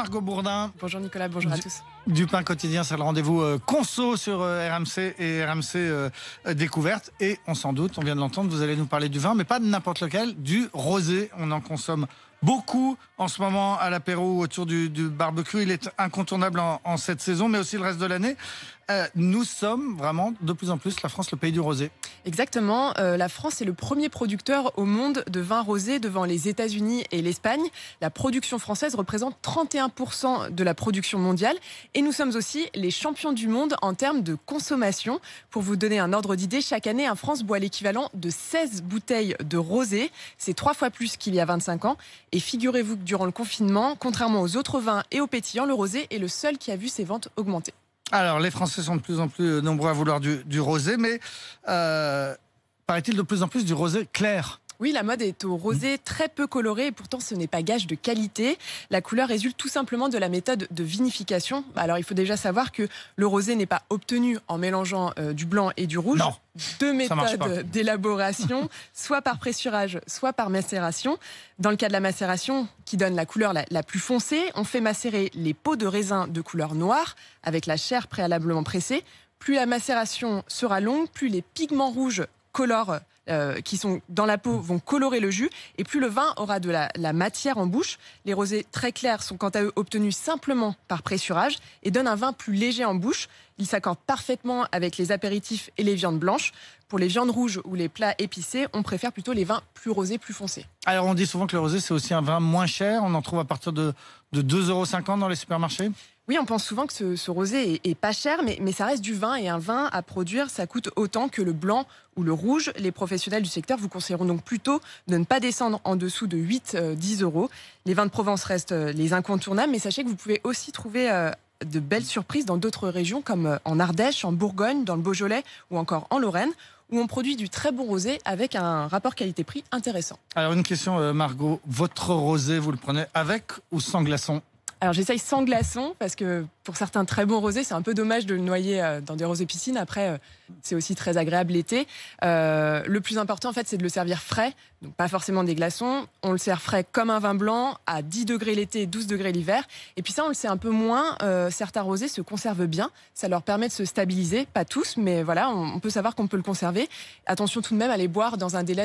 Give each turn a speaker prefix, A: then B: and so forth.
A: Margot Bourdin.
B: Bonjour Nicolas, bonjour à tous.
A: Du Pain Quotidien, c'est le rendez-vous conso sur RMC et RMC Découverte. Et on s'en doute, on vient de l'entendre, vous allez nous parler du vin, mais pas de n'importe lequel, du rosé. On en consomme beaucoup en ce moment à l'apéro autour du barbecue. Il est incontournable en cette saison, mais aussi le reste de l'année. Nous sommes vraiment de plus en plus, la France, le pays du rosé.
B: Exactement, la France est le premier producteur au monde de vin rosé devant les États-Unis et l'Espagne. La production française représente 31% de la production mondiale et nous sommes aussi les champions du monde en termes de consommation. Pour vous donner un ordre d'idée, chaque année, en France boit l'équivalent de 16 bouteilles de rosé. C'est 3 fois plus qu'il y a 25 ans. Et figurez-vous que durant le confinement, contrairement aux autres vins et aux pétillants, le rosé est le seul qui a vu ses ventes augmenter.
A: Alors, les Français sont de plus en plus nombreux à vouloir du rosé, mais paraît-il de plus en plus du rosé clair.
B: Oui, la mode est au rosé très peu coloré et pourtant ce n'est pas gage de qualité. La couleur résulte tout simplement de la méthode de vinification. Alors il faut déjà savoir que le rosé n'est pas obtenu en mélangeant du blanc et du rouge.
A: Non,
B: deux méthodes d'élaboration, soit par pressurage, soit par macération. Dans le cas de la macération, qui donne la couleur la plus foncée, on fait macérer les peaux de raisin de couleur noire avec la chair préalablement pressée. Plus la macération sera longue, plus les pigments rouges colorent qui sont dans la peau vont colorer le jus et plus le vin aura de la matière en bouche. Les rosés très clairs sont quant à eux obtenus simplement par pressurage et donnent un vin plus léger en bouche. Ils s'accordent parfaitement avec les apéritifs et les viandes blanches. Pour les viandes rouges ou les plats épicés, on préfère plutôt les vins plus rosés, plus foncés.
A: Alors on dit souvent que le rosé c'est aussi un vin moins cher. On en trouve à partir de 2,50 € dans les supermarchés.
B: Oui, on pense souvent que ce rosé est pas cher, mais ça reste du vin et un vin à produire, ça coûte autant que le blanc ou le rouge. Les professionnels du secteur vous conseilleront donc plutôt de ne pas descendre en dessous de 8-10 €. Les vins de Provence restent les incontournables, mais sachez que vous pouvez aussi trouver de belles surprises dans d'autres régions comme en Ardèche, en Bourgogne, dans le Beaujolais ou encore en Lorraine, où on produit du très bon rosé avec un rapport qualité-prix intéressant. Alors
A: une question Margot, votre rosé vous le prenez avec ou sans glaçon ?
B: Alors j'essaye sans glaçon parce que pour certains très bons rosés, c'est un peu dommage de le noyer dans des rosés piscines. Après, c'est aussi très agréable l'été. Le plus important, en fait, c'est de le servir frais, donc pas forcément des glaçons. On le sert frais comme un vin blanc, à 10 degrés l'été, 12 degrés l'hiver. Et puis ça, on le sait un peu moins. Certains rosés se conservent bien. Ça leur permet de se stabiliser. Pas tous, mais voilà, on peut savoir qu'on peut le conserver. Attention tout de même à les boire dans un délai